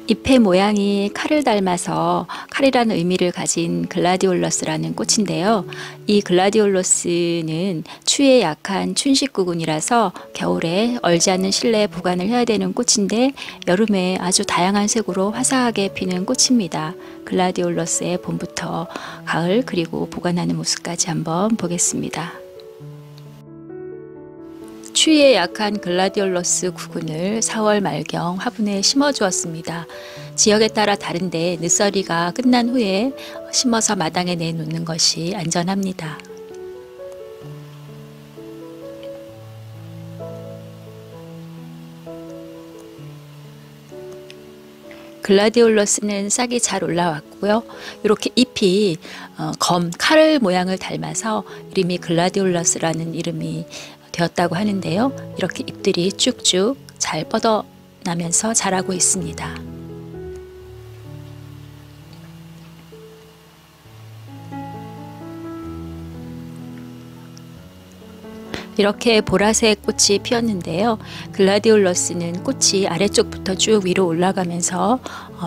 잎의 모양이 칼을 닮아서 칼이라는 의미를 가진 글라디올러스라는 꽃인데요. 이 글라디올러스는 추위에 약한 춘식구근이라서 겨울에 얼지 않는 실내에 보관을 해야 되는 꽃인데 여름에 아주 다양한 색으로 화사하게 피는 꽃입니다. 글라디올러스의 봄부터 가을 그리고 보관하는 모습까지 한번 보겠습니다. 추위에 약한 글라디올러스 구근을 4월 말경 화분에 심어 주었습니다. 지역에 따라 다른데 늦서리가 끝난 후에 심어서 마당에 내놓는 것이 안전합니다. 글라디올러스는 싹이 잘 올라왔고요. 이렇게 잎이 칼 모양을 닮아서 이름이 글라디올러스라는 이름이 되었다고 하는데요. 이렇게 잎들이 쭉쭉 잘 뻗어나면서 자라고 있습니다. 이렇게 보라색 꽃이 피었는데요. 글라디올러스는 꽃이 아래쪽부터 쭉 위로 올라가면서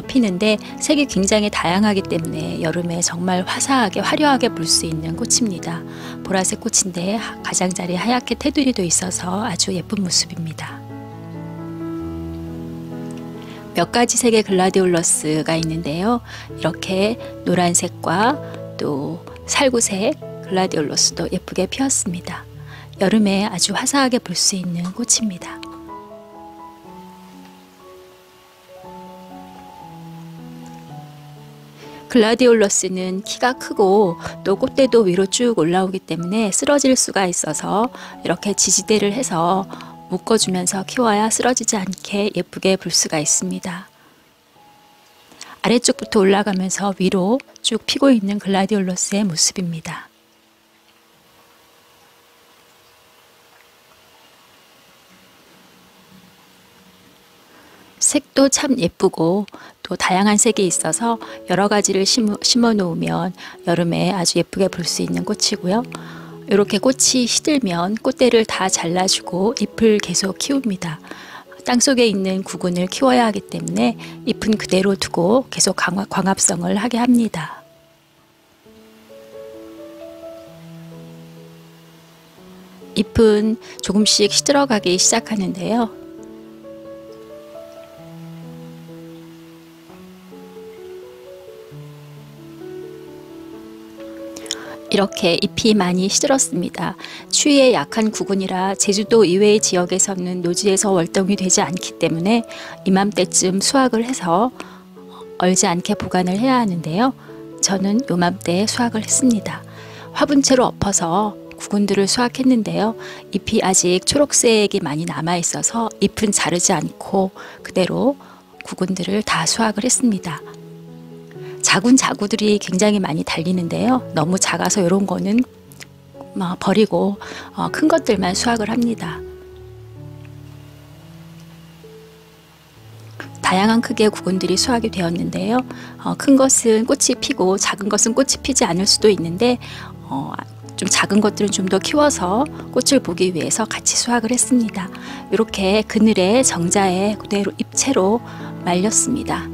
피는데 색이 굉장히 다양하기 때문에 여름에 정말 화사하게 화려하게 볼 수 있는 꽃입니다. 보라색 꽃인데 가장자리에 하얗게 테두리도 있어서 아주 예쁜 모습입니다. 몇 가지 색의 글라디올러스가 있는데요. 이렇게 노란색과 또 살구색 글라디올러스도 예쁘게 피었습니다. 여름에 아주 화사하게 볼 수 있는 꽃입니다. 글라디올러스는 키가 크고 또 꽃대도 위로 쭉 올라오기 때문에 쓰러질 수가 있어서 이렇게 지지대를 해서 묶어주면서 키워야 쓰러지지 않게 예쁘게 볼 수가 있습니다. 아래쪽부터 올라가면서 위로 쭉 피고 있는 글라디올러스의 모습입니다. 색도 참 예쁘고 또 다양한 색이 있어서 여러 가지를 심어 놓으면 여름에 아주 예쁘게 볼 수 있는 꽃이고요. 이렇게 꽃이 시들면 꽃대를 다 잘라주고 잎을 계속 키웁니다. 땅속에 있는 구근을 키워야 하기 때문에 잎은 그대로 두고 계속 광합성을 하게 합니다. 잎은 조금씩 시들어가기 시작하는데요. 이렇게 잎이 많이 시들었습니다. 추위에 약한 구근이라 제주도 이외의 지역에서는 노지에서 월동이 되지 않기 때문에 이맘때쯤 수확을 해서 얼지 않게 보관을 해야 하는데요. 저는 요맘때 수확을 했습니다. 화분째로 엎어서 구근들을 수확했는데요. 잎이 아직 초록색이 많이 남아 있어서 잎은 자르지 않고 그대로 구근들을 다 수확을 했습니다. 작은 자구들이 굉장히 많이 달리는데요. 너무 작아서 이런 거는 버리고 큰 것들만 수확을 합니다. 다양한 크기의 구근들이 수확이 되었는데요. 큰 것은 꽃이 피고 작은 것은 꽃이 피지 않을 수도 있는데 좀 작은 것들은 좀 더 키워서 꽃을 보기 위해서 같이 수확을 했습니다. 이렇게 그늘에 정자에 그대로 잎채로 말렸습니다.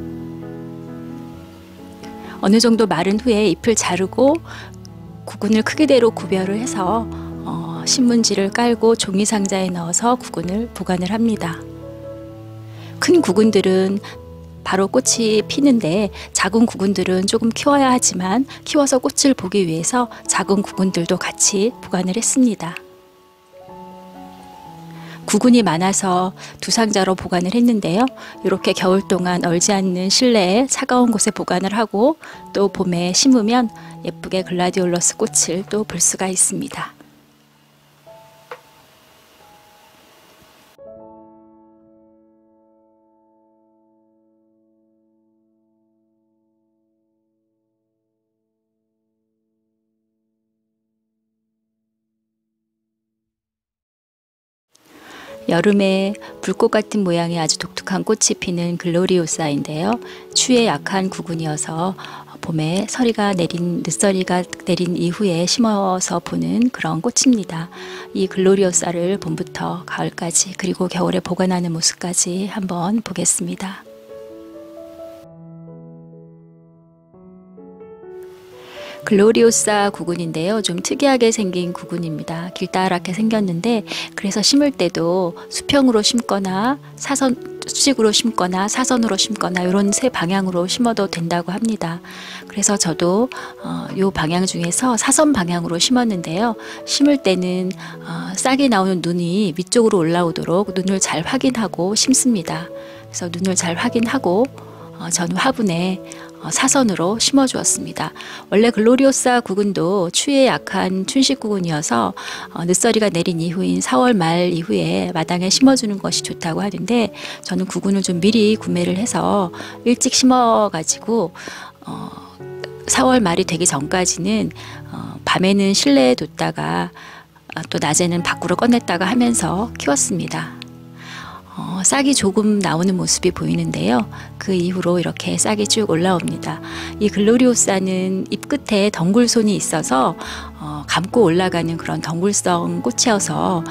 어느 정도 마른 후에 잎을 자르고 구근을 크기대로 구별을 해서 신문지를 깔고 종이 상자에 넣어서 구근을 보관을 합니다. 큰 구근들은 바로 꽃이 피는데 작은 구근들은 조금 키워야 하지만 키워서 꽃을 보기 위해서 작은 구근들도 같이 보관을 했습니다. 구근이 많아서 두 상자로 보관을 했는데요. 이렇게 겨울 동안 얼지 않는 실내에 차가운 곳에 보관을 하고 또 봄에 심으면 예쁘게 글라디올러스 꽃을 또 볼 수가 있습니다. 여름에 불꽃 같은 모양의 아주 독특한 꽃이 피는 글로리오사인데요. 추위에 약한 구근이어서 봄에 늦서리가 내린 이후에 심어서 보는 그런 꽃입니다. 이 글로리오사를 봄부터 가을까지 그리고 겨울에 보관하는 모습까지 한번 보겠습니다. 글로리오사 구근인데요. 좀 특이하게 생긴 구근입니다. 길다랗게 생겼는데 그래서 심을 때도 수평으로 심거나 수직으로 심거나 사선으로 심거나 이런 세 방향으로 심어도 된다고 합니다. 그래서 저도 요 방향 중에서 사선 방향으로 심었는데요. 심을 때는 싹이 나오는 눈이 위쪽으로 올라오도록 눈을 잘 확인하고 심습니다. 그래서 눈을 잘 확인하고 전 화분에 사선으로 심어 주었습니다. 원래 글로리오사 구근도 추위에 약한 춘식 구근이어서 늦서리가 내린 이후인 4월 말 이후에 마당에 심어주는 것이 좋다고 하는데 저는 구근을 좀 미리 구매를 해서 일찍 심어 가지고 4월 말이 되기 전까지는 밤에는 실내에 뒀다가 또 낮에는 밖으로 꺼냈다가 하면서 키웠습니다. 싹이 조금 나오는 모습이 보이는데요. 그 이후로 이렇게 싹이 쭉 올라옵니다. 이 글로리오사는 잎 끝에 덩굴손이 있어서 감고 올라가는 그런 덩굴성 꽃이어서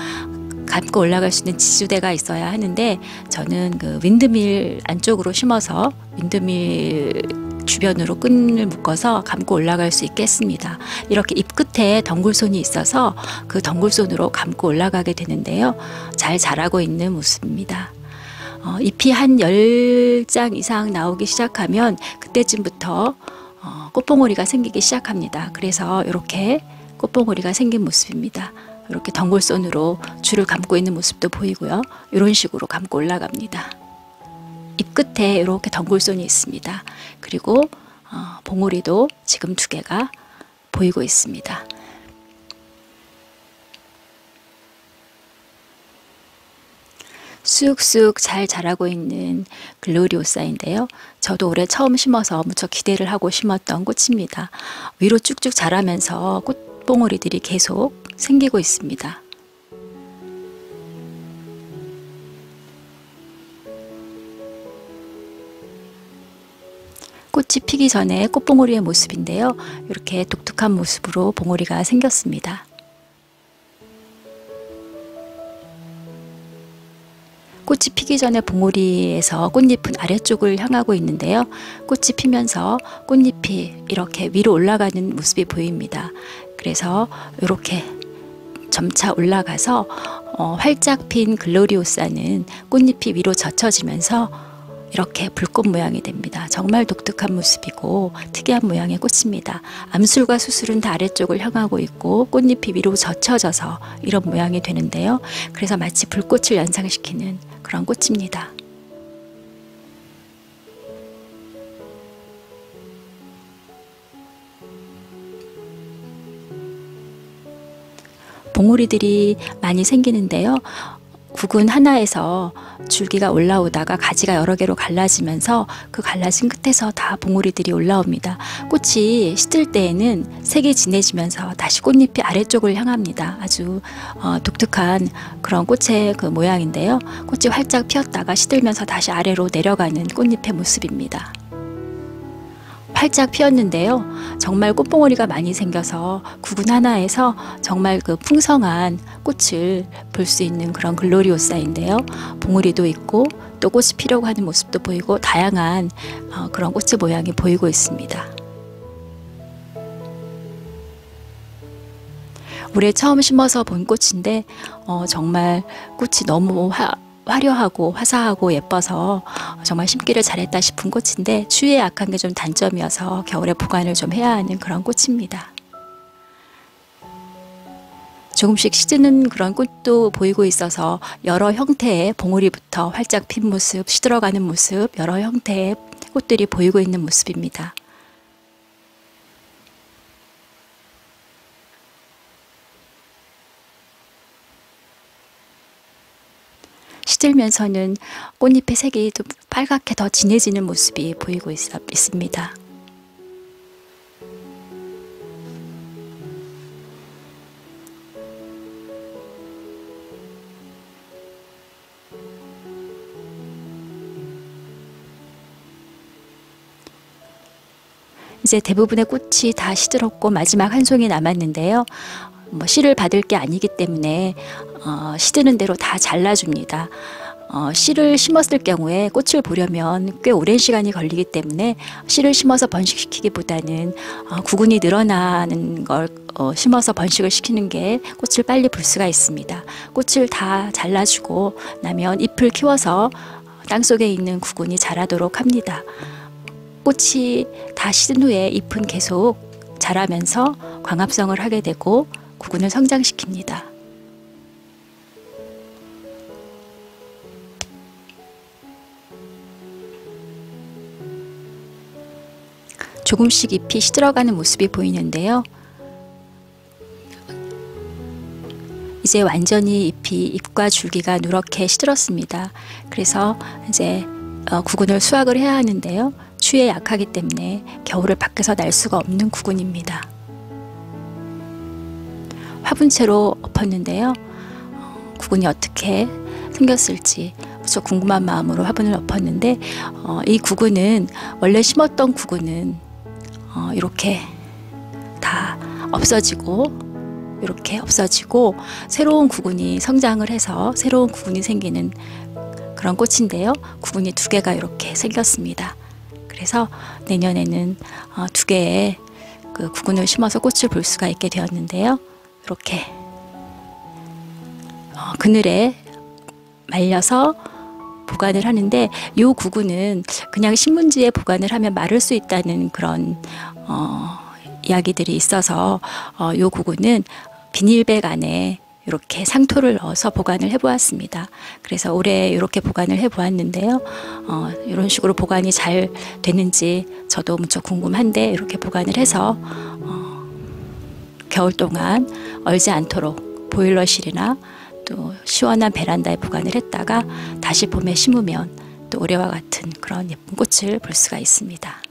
감고 올라갈 수 있는 지주대가 있어야 하는데 저는 그 윈드밀 안쪽으로 심어서 윈드밀 주변으로 끈을 묶어서 감고 올라갈 수 있게 했습니다. 이렇게 잎 끝에 덩굴손이 있어서 그 덩굴손으로 감고 올라가게 되는데요. 잘 자라고 있는 모습입니다. 잎이 한 10장 이상 나오기 시작하면 그때쯤부터 꽃봉오리가 생기기 시작합니다. 그래서 이렇게 꽃봉오리가 생긴 모습입니다. 이렇게 덩굴손으로 줄을 감고 있는 모습도 보이고요. 이런 식으로 감고 올라갑니다. 잎 끝에 이렇게 덩굴손이 있습니다. 그리고 봉오리도 지금 2개가 보이고 있습니다. 쑥쑥 잘 자라고 있는 글로리오사인데요. 저도 올해 처음 심어서 무척 기대를 하고 심었던 꽃입니다. 위로 쭉쭉 자라면서 꽃봉오리들이 계속 생기고 있습니다. 꽃이 피기 전에 꽃봉오리의 모습인데요. 이렇게 독특한 모습으로 봉오리가 생겼습니다. 꽃이 피기 전에 봉오리에서 꽃잎은 아래쪽을 향하고 있는데요. 꽃이 피면서 꽃잎이 이렇게 위로 올라가는 모습이 보입니다. 그래서 이렇게 점차 올라가서 활짝 핀 글로리오사는 꽃잎이 위로 젖혀지면서 이렇게 불꽃 모양이 됩니다. 정말 독특한 모습이고 특이한 모양의 꽃입니다. 암술과 수술은 다 아래쪽을 향하고 있고 꽃잎이 위로 젖혀져서 이런 모양이 되는데요. 그래서 마치 불꽃을 연상시키는 그런 꽃입니다. 봉오리들이 많이 생기는데요. 구근 하나에서 줄기가 올라오다가 가지가 여러 개로 갈라지면서 그 갈라진 끝에서 다 봉오리들이 올라옵니다. 꽃이 시들 때에는 색이 진해지면서 다시 꽃잎이 아래쪽을 향합니다. 아주 독특한 그런 꽃의 그 모양인데요. 꽃이 활짝 피었다가 시들면서 다시 아래로 내려가는 꽃잎의 모습입니다. 활짝 피었는데요. 정말 꽃봉오리가 많이 생겨서 구근 하나에서 정말 그 풍성한 꽃을 볼 수 있는 그런 글로리오사인데요. 봉오리도 있고 또 꽃이 피려고 하는 모습도 보이고 다양한 그런 꽃의 모양이 보이고 있습니다. 올해 처음 심어서 본 꽃인데 정말 꽃이 너무 화려하고 화사하고 예뻐서 정말 심기를 잘했다 싶은 꽃인데 추위에 약한 게 좀 단점이어서 겨울에 보관을 좀 해야 하는 그런 꽃입니다. 조금씩 시드는 그런 꽃도 보이고 있어서 여러 형태의 봉오리부터 활짝 핀 모습, 시들어가는 모습, 여러 형태의 꽃들이 보이고 있는 모습입니다. 시들면서는 꽃잎의 색이 좀 빨갛게 더 진해지는 모습이 보이고 있습니다. 이제 대부분의 꽃이 다 시들었고 마지막 한 송이 남았는데요. 씨를 받을 게 아니기 때문에 시드는 대로 다 잘라줍니다. 씨를 심었을 경우에 꽃을 보려면 꽤 오랜 시간이 걸리기 때문에 씨를 심어서 번식시키기보다는 구근이 늘어나는 걸 심어서 번식을 시키는 게 꽃을 빨리 볼 수가 있습니다. 꽃을 다 잘라주고 나면 잎을 키워서 땅속에 있는 구근이 자라도록 합니다. 꽃이 다 시든 후에 잎은 계속 자라면서 광합성을 하게 되고 구근을 성장시킵니다. 조금씩 잎이 시들어가는 모습이 보이는데요. 이제 완전히 잎과 줄기가 누렇게 시들었습니다. 그래서 이제 구근을 수확을 해야 하는데요. 추위에 약하기 때문에 겨울을 밖에서 날 수가 없는 구근입니다. 화분채로 엎었는데요. 구근이 어떻게 생겼을지 무척 궁금한 마음으로 화분을 엎었는데 이 구근은 원래 심었던 구근은 이렇게 다 없어지고 이렇게 없어지고 새로운 구근이 성장을 해서 새로운 구근이 생기는 그런 꽃인데요. 구근이 두 개가 이렇게 생겼습니다. 그래서 내년에는 두 개의 그 구근을 심어서 꽃을 볼 수가 있게 되었는데요. 이렇게 그늘에 말려서 보관을 하는데 이 구근은 그냥 신문지에 보관을 하면 마를 수 있다는 그런 이야기들이 있어서 이 구근은 비닐백 안에 이렇게 상토를 넣어서 보관을 해 보았습니다. 그래서 올해 이렇게 보관을 해 보았는데요. 이런 식으로 보관이 잘 되는지 저도 무척 궁금한데 이렇게 보관을 해서 겨울 동안 얼지 않도록 보일러실이나 또 시원한 베란다에 보관을 했다가 다시 봄에 심으면 또 올해와 같은 그런 예쁜 꽃을 볼 수가 있습니다.